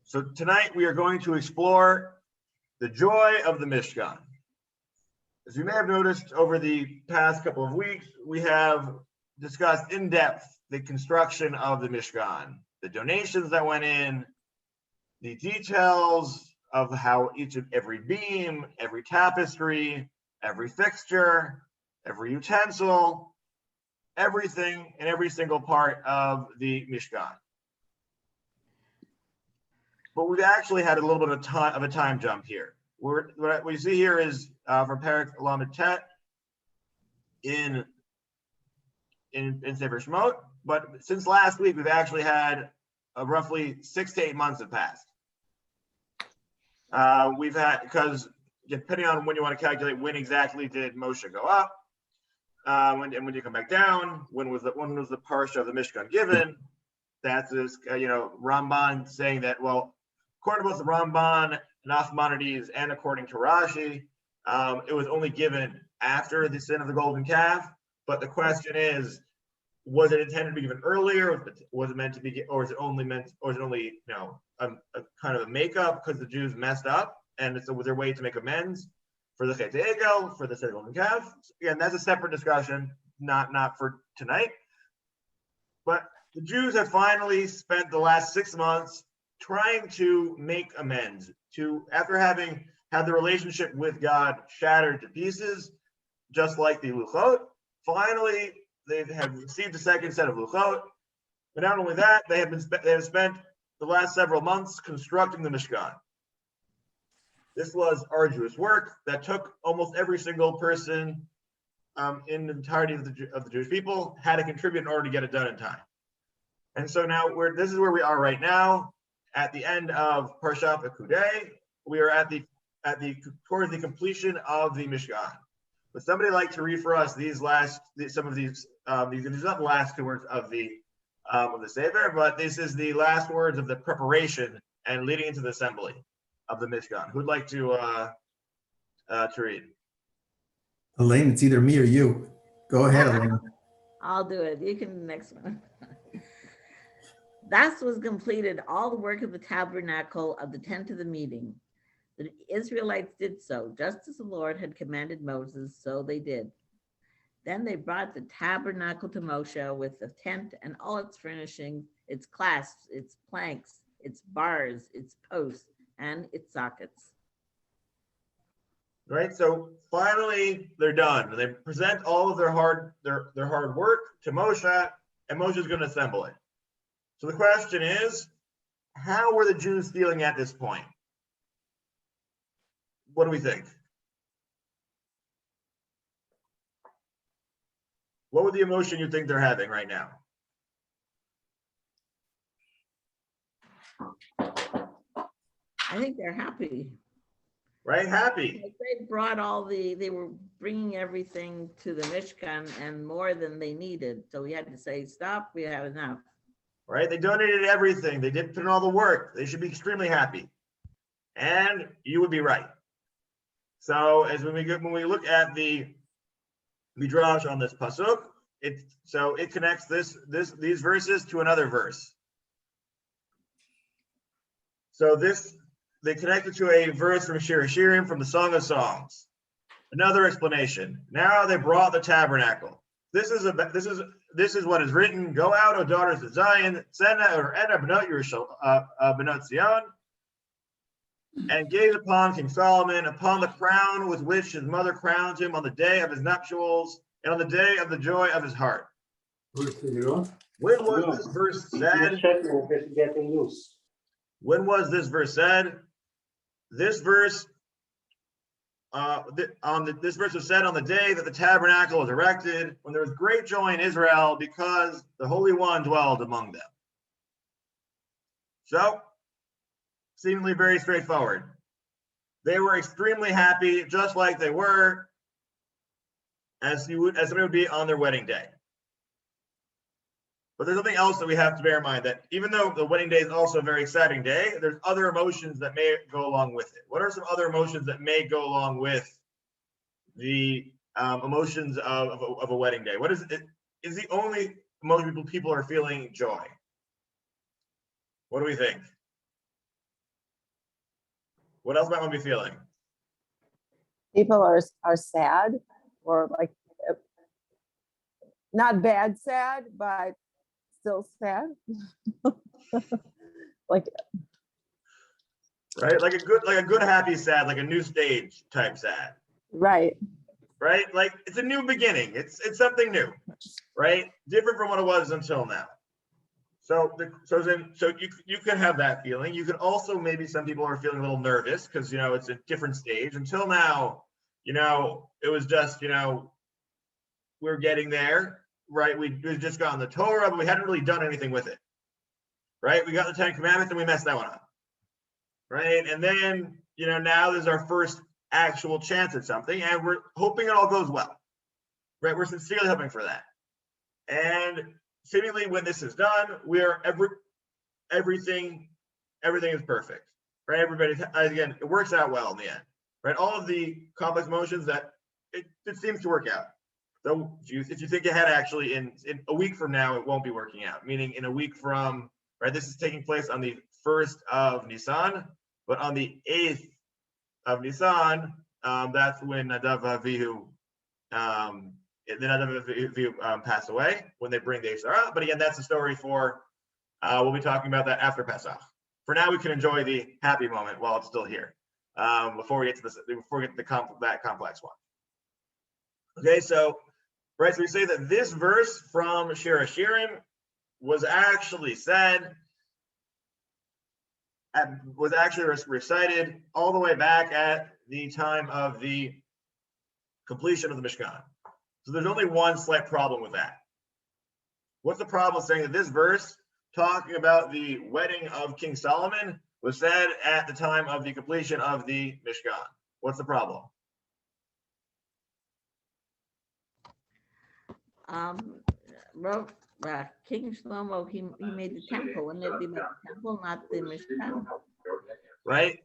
So tonight we are going to explore the joy of the Mishkan. As you may have noticed over the past couple of weeks, we have discussed in depth the construction of the Mishkan, the donations that went in, the details of how every beam, every tapestry, every fixture, every utensil, everything in every single part of the Mishkan. But we've actually had a little bit of a time jump here. What we see here is from Perek Lamed Tet in Sefer Shemot, but since last week we've actually had roughly 6 to 8 months have passed. We've had, because depending on when you want to calculate when exactly did Moshe go up, when did he come back down? When was the parsha of the Mishkan given? That's this, Ramban saying that, well, according to both the Ramban, Nachmanides, and according to Rashi, it was only given after the sin of the golden calf. But the question is, was it intended to be given earlier? Was it meant to be, or is it only a kind of a makeup because the Jews messed up, and so was there a way to make amends for the Chet Egel, for the sin of the golden calf? Again, that's a separate discussion, not for tonight. But the Jews have finally spent the last 6 months trying to make amends, after having had the relationship with God shattered to pieces, just like the Luchot. Finally, they have received a second set of Luchot. But not only that, they have spent the last several months constructing the Mishkan. This was arduous work that took almost every single person in the entirety of the Jewish people had to contribute in order to get it done in time. And so now this is where we are right now. At the end of Parshat Pekudei, we are towards the completion of the Mishkan. Would somebody like to read for us these not the last 2 words of the Sefer, but this is the last words of the preparation and leading into the assembly of the Mishkan. Who'd like to read? Elaine, it's either me or you. Go ahead, Elaine. I'll do it. You can next one. Thus was completed all the work of the tabernacle of the tent of the meeting. The Israelites did so, just as the Lord had commanded Moses, so they did. Then they brought the tabernacle to Moshe with the tent and all its furnishings, its clasps, its planks, its bars, its posts, and its sockets. Right, so finally they're done. They present all of their hard work to Moshe, and Moshe is going to assemble it. So the question is, how were the Jews feeling at this point? What do we think? What would the emotion you think they're having right now? I think they're happy. Right, happy. They brought they were bringing everything to the Mishkan and more than they needed. So we had to say, stop, we have enough. Right, they donated everything. They did put in all the work. They should be extremely happy. And you would be right. So as when we look at the Midrash on this pasuk, it connects these verses to another verse. So they connect it to a verse from Shir Hashirim, from the Song of Songs. Another explanation. Now they brought the tabernacle. This is what is written. Go out, O daughters of Zion, Tzena or Ena Benot Zion, and gaze upon King Solomon, upon the crown with which his mother crowned him on the day of his nuptials and on the day of the joy of his heart. When was this verse said? When was this verse said? This verse this verse was said on the day that the tabernacle was erected, when there was great joy in Israel because the Holy One dwelled among them. So, seemingly very straightforward. They were extremely happy, just like they were as somebody would be on their wedding day. But there's something else that we have to bear in mind, that even though the wedding day is also a very exciting day, there's other emotions that may go along with it. What are some other emotions that may go along with the emotions of a wedding day? What is it? Is the only emotion people are feeling joy? What do we think? What else might one be feeling? People are sad, or like not bad sad, but still sad. Like, Right? Like a good happy sad, like a new stage type sad. right. Right? Like it's a new beginning. It's something new, right? Different from what it was until now. So you could have that feeling. You could also, maybe some people are feeling a little nervous because it's a different stage. Until now, it was just we're getting there, right? We just gotten the Torah, but we hadn't really done anything with it, right? We got the Ten Commandments and we messed that one up, right? And then now there's our first actual chance at something, and we're hoping it all goes well, right? We're sincerely hoping for that. And seemingly when this is done, everything is perfect, right? Everybody, again, it works out well in the end, right? All of the complex emotions that it seems to work out. So if you think ahead, actually in a week from now, it won't be working out, meaning in a week from, right? This is taking place on the 1st of Nisan, but on the 8th of Nisan, that's when Nadav Avihu, passed away, when they bring the Isra. But again, that's a story for, we'll be talking about that after Pesach. For now, we can enjoy the happy moment while it's still here, before we get to that complex one. Okay, so we say that this verse from Shir HaShirim was actually recited all the way back at the time of the completion of the Mishkan. So there's only one slight problem with that. What's the problem saying that this verse, talking about the wedding of King Solomon, was said at the time of the completion of the Mishkan? What's the problem? King Shlomo, he made the temple. Wouldn't it be the temple, not the Mishkan? Right?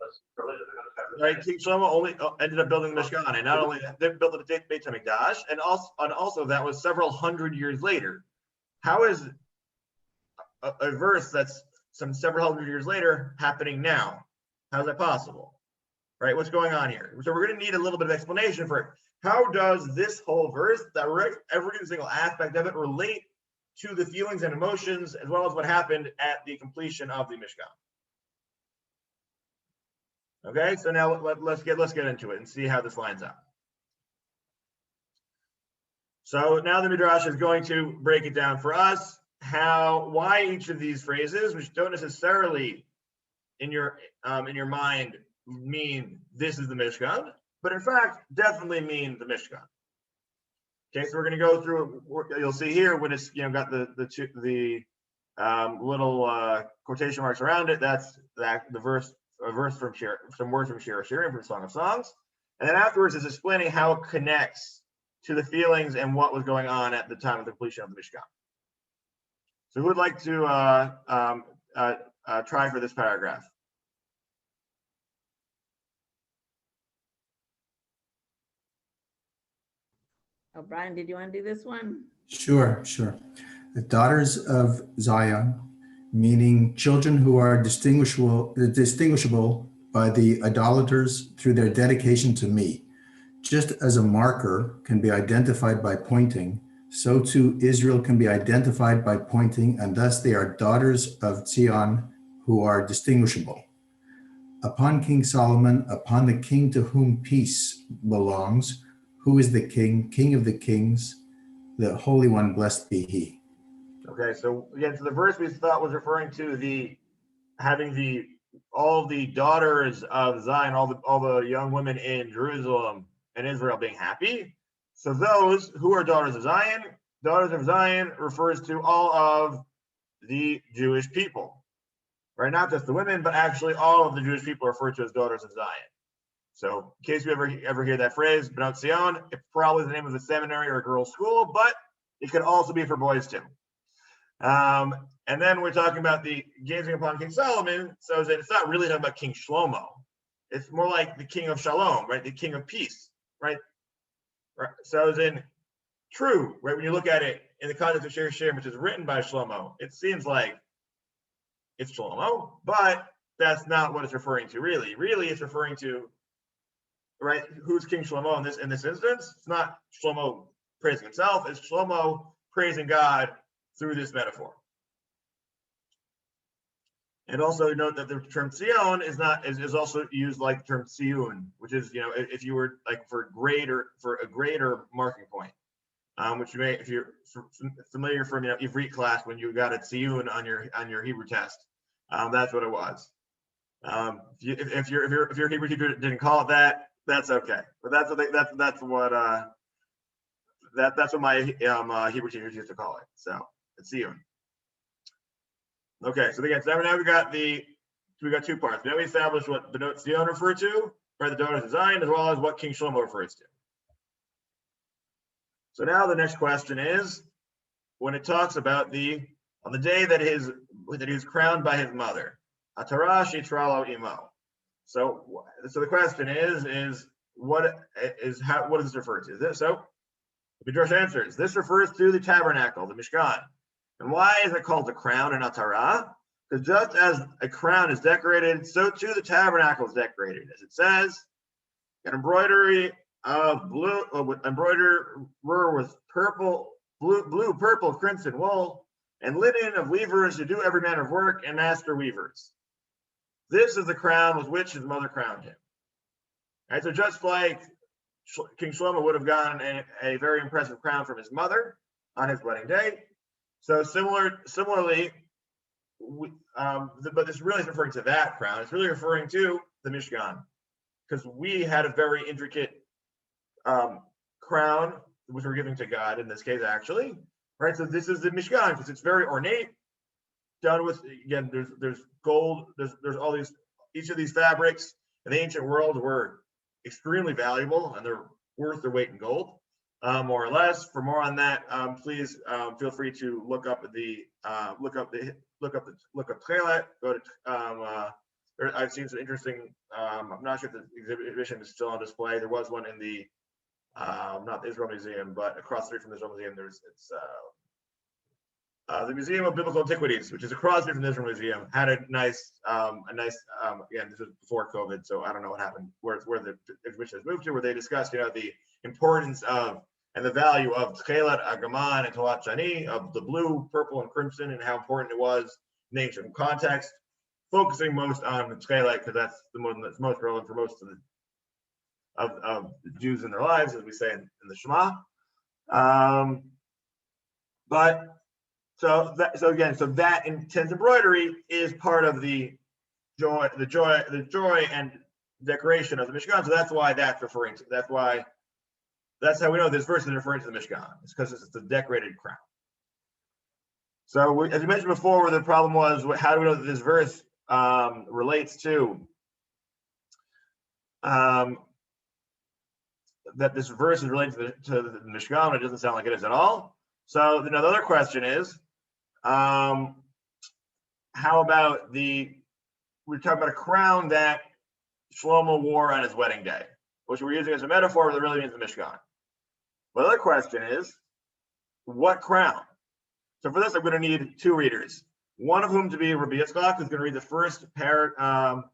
King Shlomo only ended up building the Mishkan, and not only that, they built the Beit HaMikdash, and also that was several hundred years later. How is a verse that's several hundred years later happening now? How's that possible? Right? What's going on here? So we're going to need a little bit of explanation for it. How does this whole verse, every single aspect of it, relate to the feelings and emotions, as well as what happened at the completion of the Mishkan? Okay, so now let's get into it and see how this lines up. So now the Midrash is going to break it down for us, why each of these phrases, which don't necessarily in your mind mean this is the Mishkan, but in fact definitely mean the Mishkan. Okay, so we're going to go through. You'll see here when it's got the little quotation marks around it. That's the verse. A verse from some words from Shir HaShirim, from Song of Songs, and then afterwards is explaining how it connects to the feelings and what was going on at the time of the completion of the Mishkan. So who would like to try for this paragraph? Brian, did you want to do this one? Sure. The daughters of Zion, meaning children who are distinguishable by the idolaters through their dedication to me. Just as a marker can be identified by pointing, so too Israel can be identified by pointing, and thus they are daughters of Zion who are distinguishable. Upon King Solomon, upon the king to whom peace belongs, who is the king of the kings, the Holy One, blessed be he. Okay, so again, so the verse we thought was referring to all the daughters of Zion, all the young women in Jerusalem and Israel being happy. So those who are daughters of Zion refers to all of the Jewish people, right? Not just the women, but actually all of the Jewish people are referred to as daughters of Zion. So in case you ever hear that phrase, Bnot Zion, it's probably the name of a seminary or a girls' school, but it could also be for boys too. And then we're talking about the gazing upon King Solomon, so that it's not really talking about King Shlomo. It's more like the king of Shalom, right? The king of peace, right? So as in true, right? When you look at it in the context of Shir HaShirim, which is written by Shlomo, it seems like it's Shlomo, but that's not what it's referring to, really. Really, it's referring to, right, who's King Shlomo in this instance? It's not Shlomo praising himself, it's Shlomo praising God through this metaphor. And also note that the term Tzion is also used like the term Tziyun, which is, if you were like for a greater marking point, which you may, if you're familiar from Ivrit class when you got a Tziyun on your Hebrew test, that's what it was. If your Hebrew teacher didn't call it that, that's okay. But that's what my Hebrew teachers used to call it. So it's Tziyun. Okay, so again, so now we got two parts. Now we established what the note Zion referred to, right? The daughters of Zion, as well as what King Shlomo refers to. So now the next question is, when it talks about on the day that he was crowned by his mother, Atara Shitralo Imo. So the question is what does this refer to? So the Midrash answers, this refers to the tabernacle, the Mishkan. And why is it called the crown and Atara? Because just as a crown is decorated, so too the tabernacle is decorated. As it says, an embroidery of blue, embroiderer with blue, purple, crimson wool, and linen of weavers who do every manner of work, and master weavers. This is the crown with which his mother crowned him. Right, so just like King Shlomo would have gotten a very impressive crown from his mother on his wedding day, so similarly, but this really is referring to that crown. It's really referring to the Mishkan, because we had a very intricate crown which we're giving to God in this case, actually, right? So this is the Mishkan because it's very ornate, done with, again, there's gold, there's all these, each of these fabrics in the ancient world were extremely valuable and they're worth their weight in gold. More or less. For more on that, please feel free to look up Tchelet. Go to I've seen some interesting. I'm not sure if the exhibition is still on display. There was one in the not the Israel Museum, but across the street from the Israel Museum. The Museum of Biblical Antiquities, which is across the street from the Israel Museum, had a nice again, this was before COVID, so I don't know what happened, where the exhibition has moved to, where they discussed, the importance of and the value of Tchelet, Agaman, and Talat Shani, of the blue, purple, and crimson, and how important it was in the ancient context, focusing most on the Tchelet because that's the one that's most relevant for most of the Jews in their lives, as we say in the Shema. So that intense embroidery is part of the joy and decoration of the Mishkan. So that's why that's referring to. That's how we know this verse is referring to the Mishkan. It's because it's the decorated crown. So as we mentioned before, where the problem was, how do we know that this verse relates to that this verse is related to the Mishkan? It doesn't sound like it is at all. So the other question is, how about we're talking about a crown that Shlomo wore on his wedding day, which we're using as a metaphor, but it really means the Mishkan. The other question is, what crown? So for this, I'm going to need two readers. One of whom to be Rabbi Yitzchak, who's going to read the first paragraph,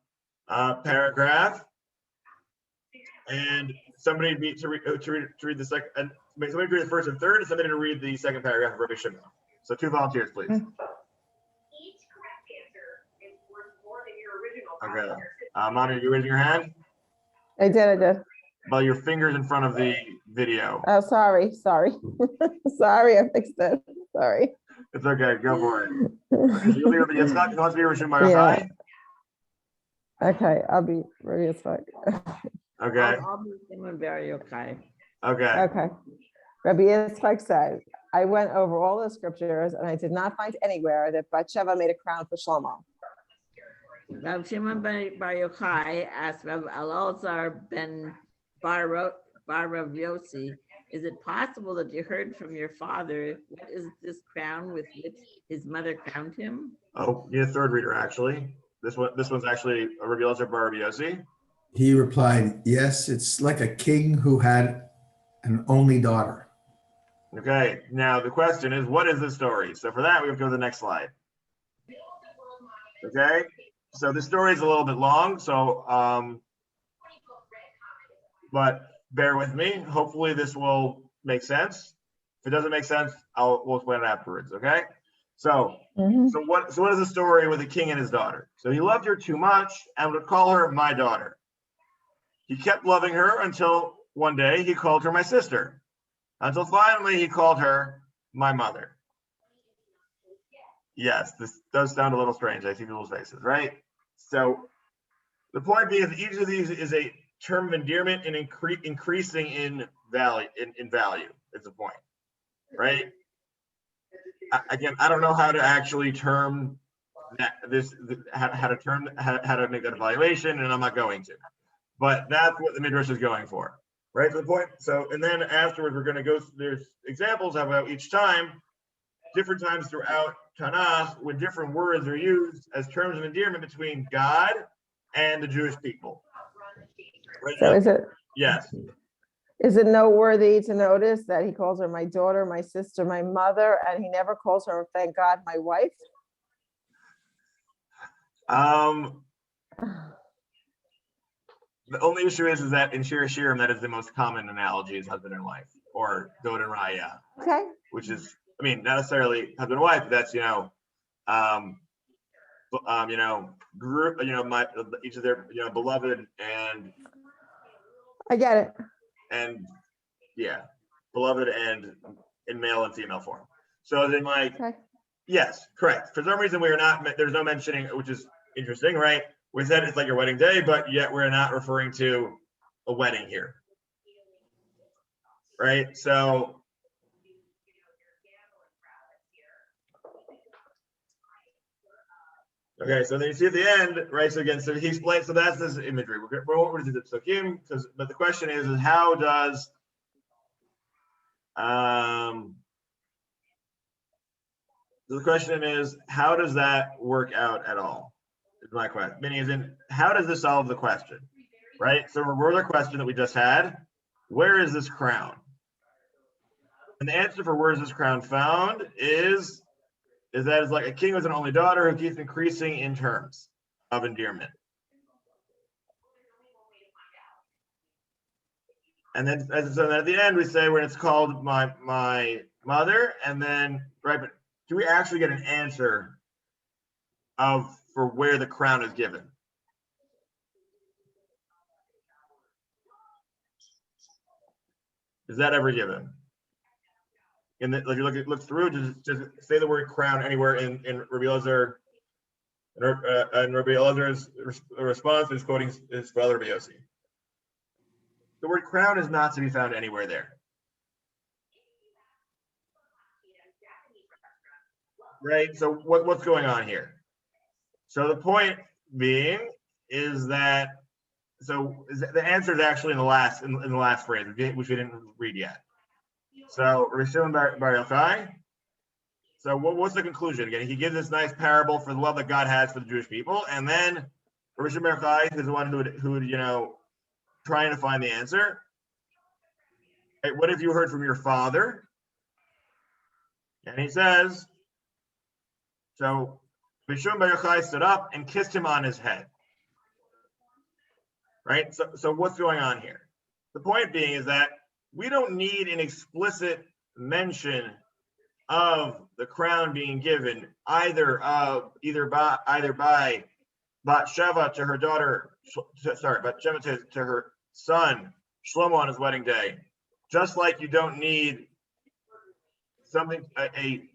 and somebody to read the second, and somebody to read the first and third, and somebody to read the second paragraph of Rabbi Shimon. So two volunteers, please. Okay. Manu, are you raising your hand? I did. Well, your finger's in front of the video. Oh, sorry. Sorry, I fixed it. Sorry. It's okay. Go for it. Okay, so you'll be Rabbi Yitzchak. Who wants to be Rabbi Shimon? Okay, I'll be Rabbi Yitzchak. Okay. I'll be Shimon Bar Yochai. Okay. Okay. Rabbi Yitzchak said, I went over all the scriptures and I did not find anywhere that Bathsheba made a crown for Shlomo. Rav Shimon Bar Yochai asked Rav Elazar ben Bar Rav Yossi, is it possible that you heard from your father, what is this crown with which his mother crowned him? Oh, you're the third reader, actually. This one's actually Rabbi Elazar bar Rav Yossi. He replied, yes, it's like a king who had an only daughter. Okay, now the question is, what is the story? So for that, we have to go to the next slide. Okay, So the story is a little bit long, so but bear with me. Hopefully this will make sense. If it doesn't make sense, we'll explain it afterwards. Okay. So what is the story with the king and his daughter? So he loved her too much and would call her my daughter. He kept loving her until one day he called her my sister. Until finally he called her my mother. Yes, this does sound a little strange. I see people's faces, right? So the point being is each of these is a term of endearment and increasing in value. In value is the point, right? Again, I don't know how to actually term that how to make that evaluation, and I'm not going to. But that's what the Midrash is going for, right? So the point. So and then afterwards, we're going to go. There's examples about each time, different times throughout Tanakh, when different words are used as terms of endearment between God and the Jewish people. Right So now, yes. Is it noteworthy to notice that he calls her my daughter, my sister, my mother, and he never calls her, thank God, my wife? The only issue is that in Shir Shirim, that is the most common analogy is husband and wife, or Dod and Raya. Okay. Which is, I mean, not necessarily husband and wife, but that's, group, each of their, beloved and. I get it. And yeah, beloved and in male and female form. So then Okay. yes, correct. For some reason there's no mentioning, which is interesting, right? We said it's like your wedding day, but yet we're not referring to a wedding here. Right? So okay, so then you see at the end, right? So again, so he explains, so that's this imagery. We're over to the psukim, but the question is how does the question is, how does that work out at all? Is my question. Meaning, how does this solve the question? Right? So remember the question that we just had. Where is this crown? And the answer for where is this crown found is that it's like a king with an only daughter who keeps increasing in terms of endearment. And then so at the end we say when it's called my mother, and then right, but do we actually get an answer for where the crown is given? Is that ever given? And if you look through, just say the word crown anywhere in Rabbi Elazar, and Rabbi Elazar's response is quoting his brother Rabbi Yossi. The word crown is not to be found anywhere there. Right. So what's going on here? So the point being is that the answer is actually in the last phrase, which we didn't read yet. So Rishon Bar Yochai. So what's the conclusion? Again, he gives this nice parable for the love that God has for the Jewish people, and then Rishon Bar Yochai is the one who would trying to find the answer. Right, what have you heard from your father? And he says, so Rishon Bar Yochai stood up and kissed him on his head. Right? So what's going on here? The point being is that we don't need an explicit mention of the crown being given either by Bat-sheva to her daughter, Bat-sheva to her son Shlomo on his wedding day. Just like you don't need something a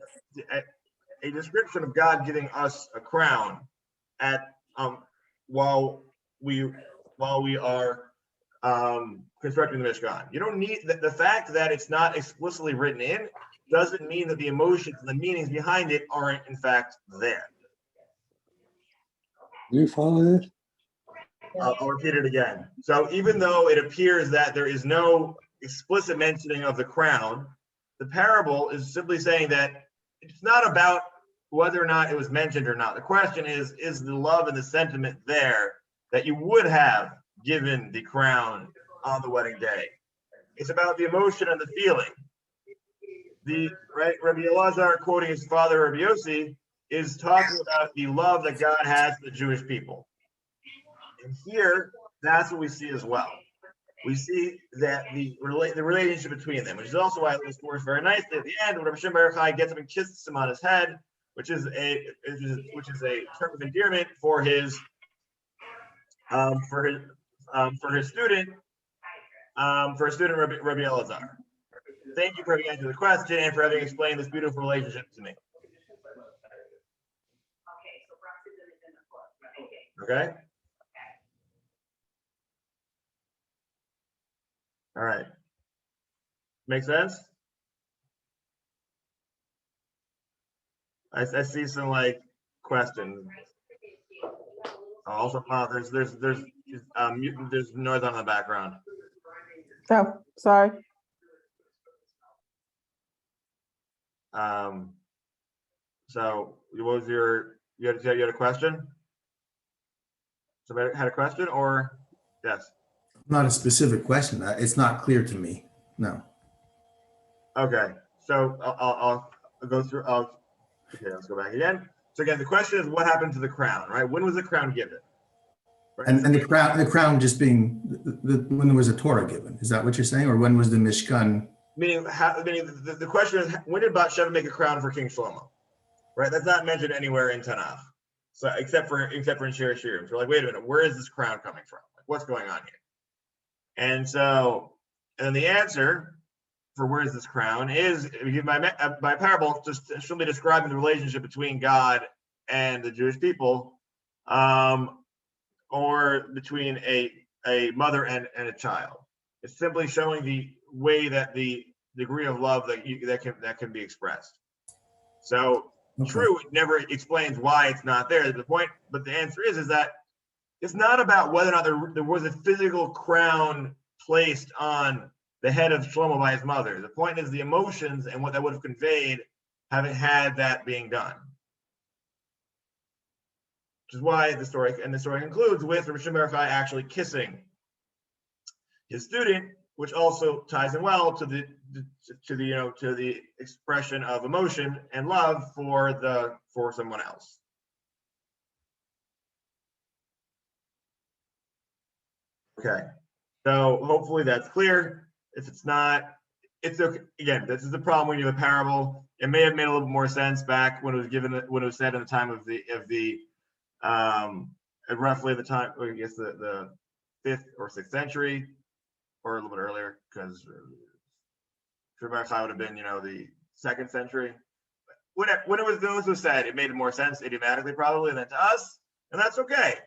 description of God giving us a crown at while we are constructing the Mishkan. You don't need the fact that it's not explicitly written in doesn't mean that the emotions and the meanings behind it aren't in fact there. Do you follow this? I'll repeat it again. So even though it appears that there is no explicit mentioning of the crown, the parable is simply saying that it's not about whether or not it was mentioned or not. The question is the love and the sentiment there that you would have given the crown on the wedding day? It's about the emotion and the feeling. Rabbi Elazar, quoting his father Rabbi Yossi, is talking about the love that God has for the Jewish people. And here, that's what we see as well. We see that the relationship between them, which is also why this works very nicely at the end when Hashem Baruch Hu gets him and kisses him on his head, which is a term of endearment for his student Rabbi Elazar. Thank you for having answered the question and for having explained this beautiful relationship to me. Okay. All right. Make sense? I see some like questions. Also, there's noise on the background. Oh, sorry. So what was you had a question? Somebody had a question or yes? Not a specific question. It's not clear to me. No. Okay, so I'll go through. Okay, let's go back again. So again, the question is, what happened to the crown? Right? When was the crown given? Right? And the crown just being when there was a Torah given. Is that what you're saying, or when was the Mishkan? Meaning the question is, when did Bathsheba make a crown for King Shlomo? Right? That's not mentioned anywhere in Tanakh. So except for in Shir Shirim. So we're like, wait a minute, where is this crown coming from? Like, what's going on here? And then the answer for where is this crown is my parable just simply describing the relationship between God and the Jewish people, or between a mother and a child. It's simply showing the way that the degree of love that can be expressed. So Okay. true, it never explains why it's not there. The point, but the answer is that it's not about whether or not there was a physical crown placed on the head of Shlomo by his mother. The point is the emotions and what that would have conveyed having had that being done. Which is why the story concludes with Rabbi Shimon Bar Yochai actually kissing his student, which also ties in well to the expression of emotion and love for someone else. Okay, so hopefully that's clear. If it's not, it's okay. Again, this is the problem when you have a parable. It may have made a little bit more sense back when it was said in the time of the roughly the time, I guess the 5th or 6th century, or a little bit earlier, because Rabbi Yochai would have been, the 2nd century. When it was said, it made more sense idiomatically probably than to us, and that's okay.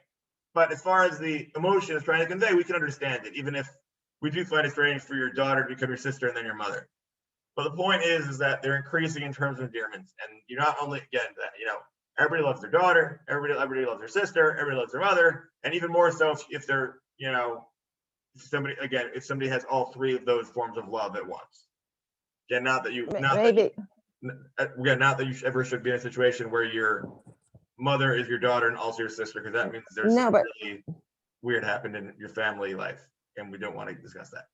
But as far as the emotion is trying to convey, we can understand it, even if we do find it strange for your daughter to become your sister and then your mother. But the point is that they're increasing in terms of endearments, and you're not only everybody loves their daughter, everybody loves their sister, everybody loves their mother, and even more so if they're if somebody has all three of those forms of love at once. Again, not that you ever should be in a situation where your mother is your daughter and also your sister, because that means there's something really weird happened in your family life, and we don't want to discuss that.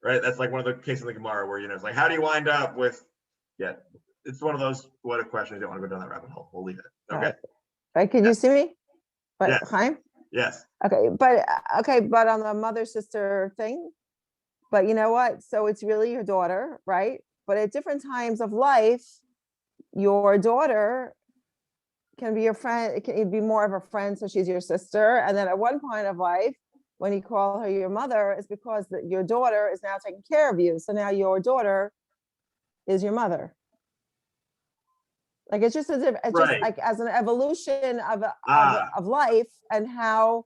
Right? That's like one of the cases in the Gemara where it's like, how do you wind up with? Yeah, it's one of those what if questions. You don't want to go down that rabbit hole. We'll leave it. Okay. Right. Can you see me? But yes. Chaim? Yes. Okay, but on the mother sister thing. But you know what? So it's really your daughter, right? But at different times of life, your daughter can be your friend. It can be more of a friend, so she's your sister. And then at one point of life, when you call her your mother, it's because your daughter is now taking care of you. So now your daughter is your mother. Like it's just just like as an evolution of life and how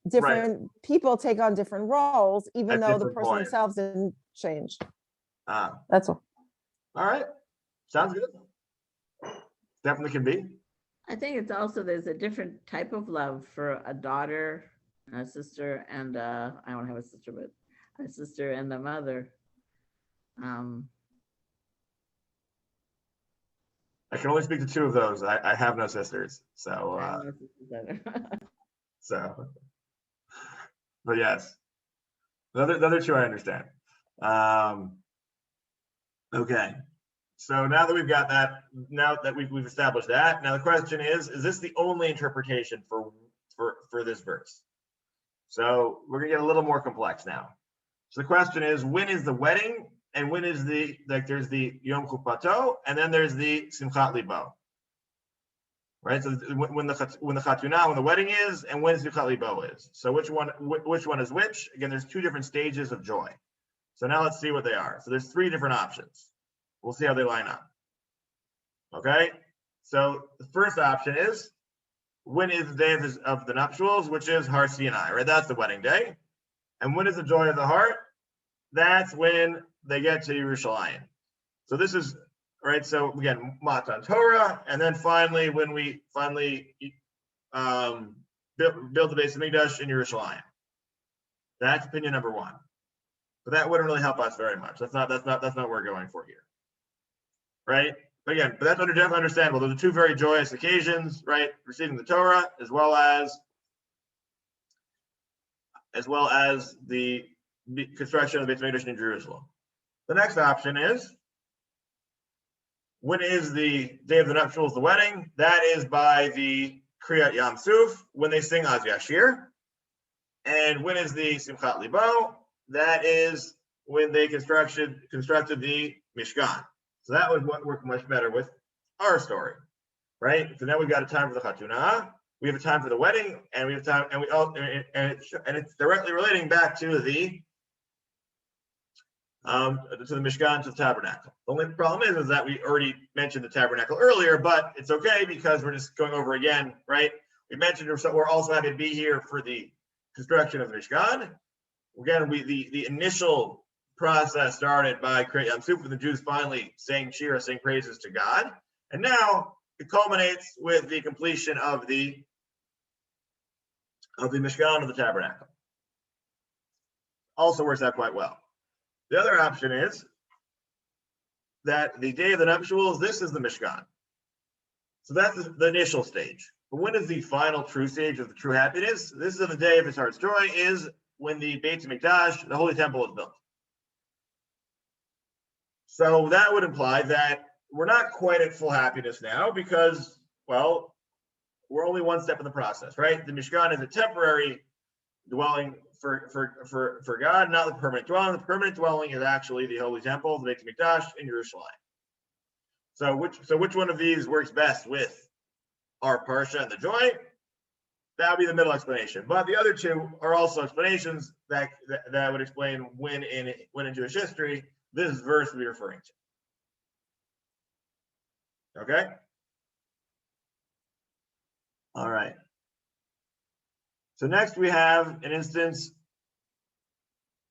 different people take on different roles, even though the person themselves didn't change. That's all. All right. Sounds good. Definitely can be. I think it's also there's a different type of love for a daughter, a sister, and I don't have a sister, but a sister and a mother. I can only speak to 2 of those. I have no sisters, so but yes, the other 2 I understand. Okay, So now that we've got that, now that we've established that, now the question is this the only interpretation for this verse? So we're gonna get a little more complex now. So the question is, when is the wedding, and when is there's the Yom Chupato, and then there's the Simchat Libo, right? So when the Chatuna, when the wedding is, and when Simchat Libo is. So which one is which? Again, there's two different stages of joy. So now let's see what they are. So there's three different options. We'll see how they line up. Okay, so the first option is, when is the day of the nuptials, which is Har Sinai, right? That's the wedding day. And when is the joy of the heart? That's when they get to Yerushalayim. So this is, right, so again, Matan Torah, and then finally, when we finally build the base of Mikdash in Yerushalayim. That's opinion number one. But that wouldn't really help us very much. That's not what we're going for here. Right? But again, that's definitely understandable. Those are two very joyous occasions, right? Receiving the Torah, as well as the construction of the Beit Mikdash in Jerusalem. The next option is, when is the day of the nuptials, the wedding? That is by the Kriyat Yam Suf, when they sing Az Yashir. And when is the Simchat Libo? That is when they constructed the Mishkan. So that would work much better with our story, right? So now we've got a time for the Chatuna, we have a time for the wedding, and we have time, and it's directly relating back to the Mishkan, to the tabernacle. The only problem is that we already mentioned the tabernacle earlier, but it's okay because we're just going over again, right? We mentioned we're also happy to be here for the construction of the Mishkan. Again, the initial process started by Kriyat Yam Suf, the Jews finally saying Shira, saying praises to God, and now it culminates with the completion of the Mishkan, of the tabernacle. Also works out quite well. The other option is that the day of the nuptials, this is the Mishkan. So that's the initial stage. But when is the final true stage of the true happiness? This is the day of his heart's joy, is when the Beit Mikdash, the Holy Temple, is built. So that would imply that we're not quite at full happiness now because, well, we're only one step in the process, right? The Mishkan is a temporary dwelling for God, not the permanent dwelling. The permanent dwelling is actually the Holy Temple, the Beit Mikdash in Jerusalem. So which one of these works best with our parsha and the joy? That would be the middle explanation. But the other two are also explanations that would explain when in Jewish history this verse would be referring to. Okay? All right. So next we have an instance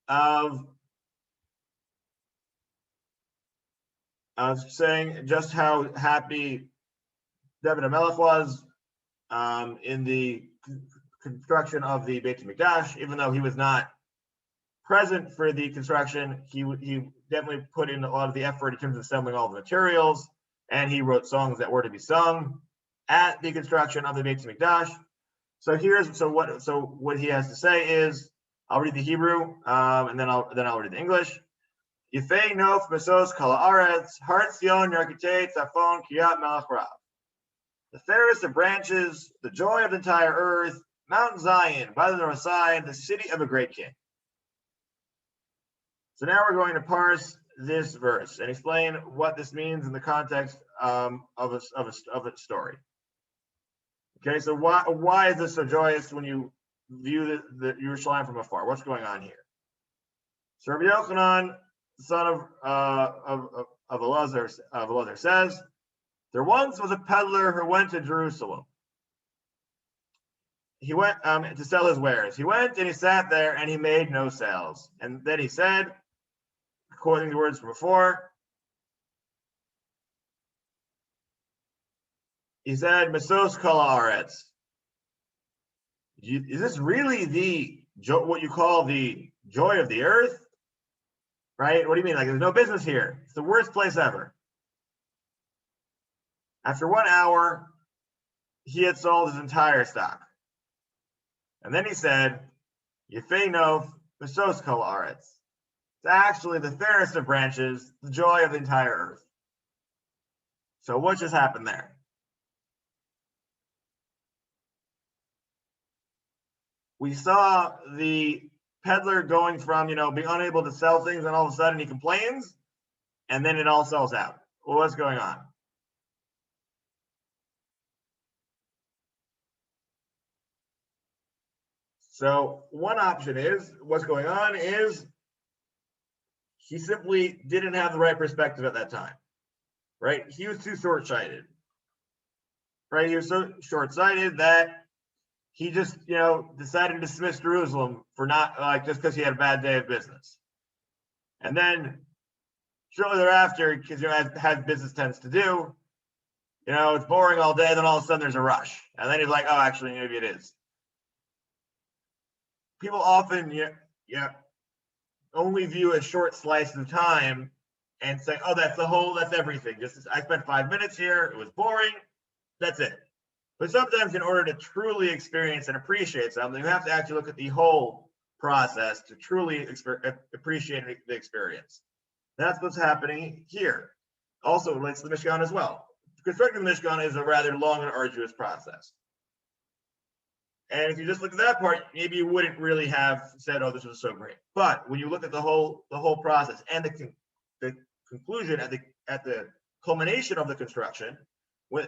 of saying just how happy David HaMelech was in the construction of the Beit HaMikdash. Even though he was not present for the construction, he definitely put in a lot of the effort in terms of assembling all the materials, and he wrote songs that were to be sung at the construction of the Beit HaMikdash. So what he has to say is, I'll read the Hebrew, and then I'll read the English. Yifei nof mesos kol haaretz, Har Tzion yarkitei tzafon Kiryat Melech Rav. The fairest of branches, the joy of the entire earth, Mount Zion, by the north side, the city of a great king. So now we're going to parse this verse and explain what this means in the context of a story. Okay, so why is this so joyous when you view the Yerushalayim from afar? What's going on here? So Rabbi Yochanan, the son of Elazar, says, there once was a peddler who went to Jerusalem. He went to sell his wares. He went and he sat there and he made no sales. And then he said, quoting the words from before, he said, Mesos kol haaretz. Is this really what you call the joy of the earth? Right? What do you mean? Like, there's no business here. It's the worst place ever. After 1 hour, he had sold his entire stock. And then he said, Yefei nof mesos kol haaretz. It's actually the fairest of branches, the joy of the entire earth. So what just happened there? We saw the peddler going from, being unable to sell things, and all of a sudden he complains, and then it all sells out. Well, what's going on? So one option is, what's going on is he simply didn't have the right perspective at that time, right? He was too short-sighted, right? He was so short-sighted that he just, decided to dismiss Jerusalem for not, just because he had a bad day of business. And then shortly thereafter, because, as business tends to do, it's boring all day, then all of a sudden there's a rush. And then he's like, oh, actually, maybe it is. People often, only view a short slice of time and say, oh, that's everything. Just, I spent 5 minutes here, it was boring, that's it. But sometimes in order to truly experience and appreciate something, you have to actually look at the whole process to truly appreciate the experience. That's what's happening here. Also relates to the Mishkan as well. Constructing the Mishkan is a rather long and arduous process. And if you just look at that part, maybe you wouldn't really have said, oh, this was so great. But when you look at the whole process and the conclusion at the culmination of the construction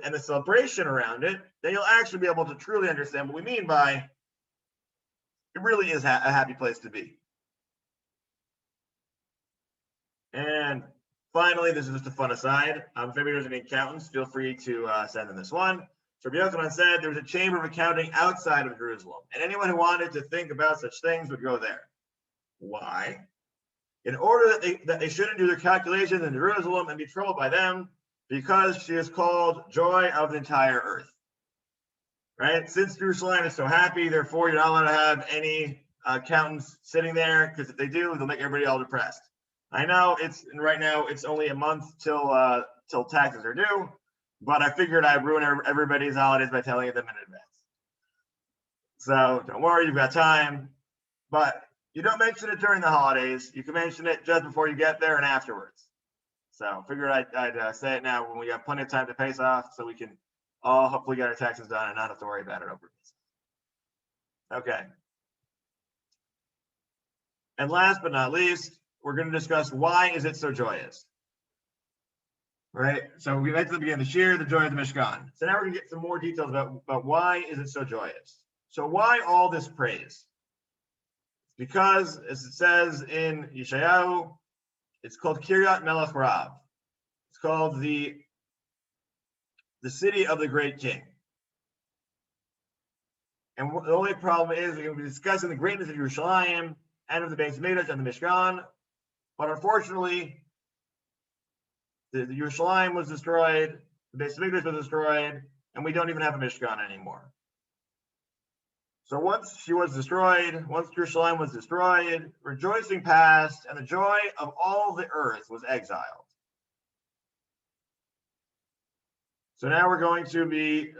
and the celebration around it, then you'll actually be able to truly understand what we mean by it really is a happy place to be. And finally, this is just a fun aside. If anybody knows any accountants, feel free to send them this one. So Rabbi Yochanan said there was a chamber of accounting outside of Jerusalem, and anyone who wanted to think about such things would go there. Why? In order that they shouldn't do their calculations in Jerusalem and be troubled by them, because she is called joy of the entire earth. Right? Since Jerusalem is so happy, therefore you're not allowed to have any accountants sitting there, because if they do, they'll make everybody all depressed. I know right now it's only a month till taxes are due, but I figured I'd ruin everybody's holidays by telling them in advance. So don't worry, you've got time. But you don't mention it during the holidays. You can mention it just before you get there and afterwards. So figured I'd say it now when we have plenty of time to pace off, so we can all hopefully get our taxes done and not have to worry about it over this. Okay. And last but not least, we're going to discuss why is it so joyous. Right? So we went to the beginning of the year, the joy of the Mishkan. So now we're going to get some more details about why is it so joyous. So why all this praise? Because, as it says in Yeshayahu, it's called Kiryat Melech Rav. It's called the city of the great king. And the only problem is we're going to be discussing the greatness of Yerushalayim and of the Beis Mikdash and the Mishkan. But unfortunately, the Yerushalayim was destroyed, the Beis Mikdash was destroyed, and we don't even have a Mishkan anymore. So once she was destroyed, once Yerushalayim was destroyed, rejoicing passed, and the joy of all the earth was exiled. So now we're going to be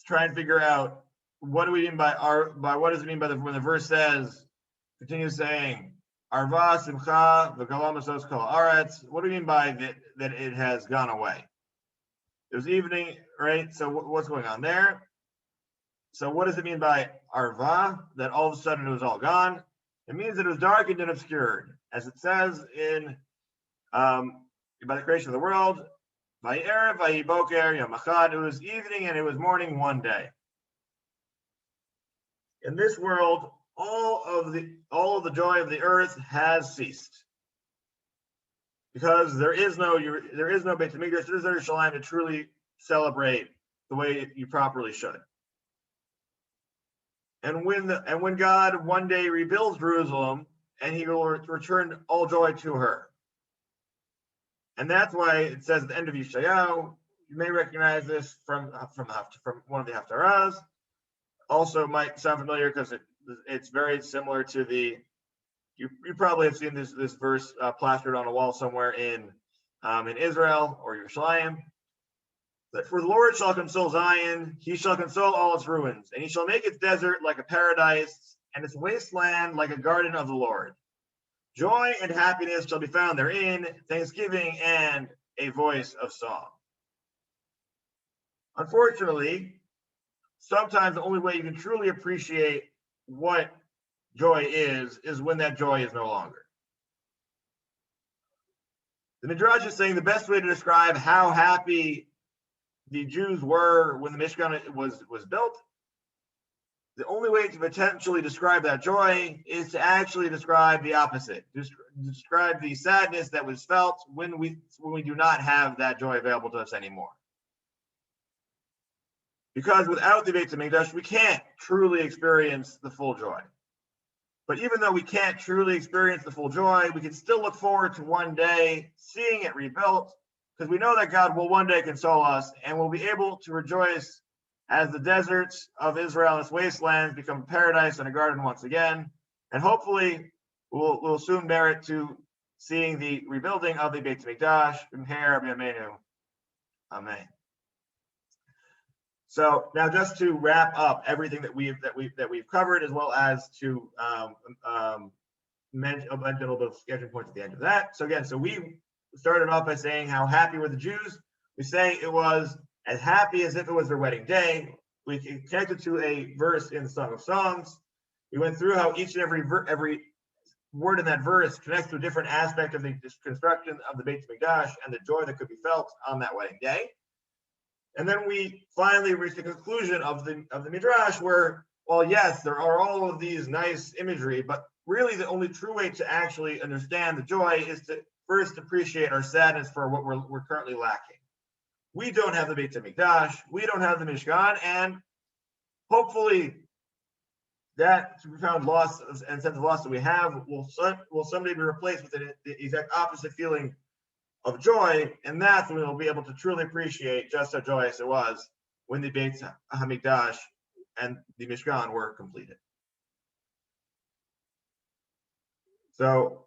trying to figure out what do we mean by what does it mean by when the verse says, continues saying, Arva Simcha v'Galam Asos Kol Aretz. What do we mean by that it has gone away? It was evening, right? So what's going on there? So what does it mean by Arva, that all of a sudden it was all gone? It means that it was darkened and obscured, as it says in by the creation of the world, Vayerev Vayiboker Yom Echad. It was evening and it was morning one day. In this world, all of the joy of the earth has ceased, because there is no Beit Hamikdash, there is no Yerushalayim to truly celebrate the way you properly should. And when God one day rebuilds Jerusalem, and He will return all joy to her. And that's why it says at the end of Yeshayahu, you may recognize this from one of the Haftarahs. Also might sound familiar because it's very similar to you probably have seen this verse plastered on a wall somewhere in Israel or Yerushalayim. That for the Lord shall console Zion, He shall console all its ruins, and He shall make its desert like a paradise, and its wasteland like a garden of the Lord. Joy and happiness shall be found therein, thanksgiving and a voice of song. Unfortunately, sometimes the only way you can truly appreciate what joy is when that joy is no longer. The Midrash is saying the best way to describe how happy the Jews were when the Mishkan was built, the only way to potentially describe that joy is to actually describe the opposite. Describe the sadness that was felt when we do not have that joy available to us anymore. Because without the Beit HaMikdash, we can't truly experience the full joy. But even though we can't truly experience the full joy, we can still look forward to one day seeing it rebuilt, because we know that God will one day console us and we'll be able to rejoice as the deserts of Israel and its wastelands become paradise and a garden once again. And hopefully we'll soon merit to seeing the rebuilding of the Beit HaMikdash. Amen. So now, just to wrap up everything that we've covered, as well as to mention a little bit of schedule points at the end of that. So again, we started off by saying how happy were the Jews. We say it was as happy as if it was their wedding day. We connected to a verse in the Song of Songs. We went through how each and every word in that verse connects to a different aspect of the construction of the Beit HaMikdash and the joy that could be felt on that wedding day. And then we finally reached the conclusion of the Midrash where, well, yes, there are all of these nice imagery, but really the only true way to actually understand the joy is to first appreciate our sadness for what we're currently lacking. We don't have the Beit HaMikdash, we don't have the Mishkan, and hopefully that profound loss and sense of loss that we have will someday be replaced with the exact opposite feeling of joy, and that's when we'll be able to truly appreciate just how joyous it was when the Beit HaMikdash and the Mishkan were completed. So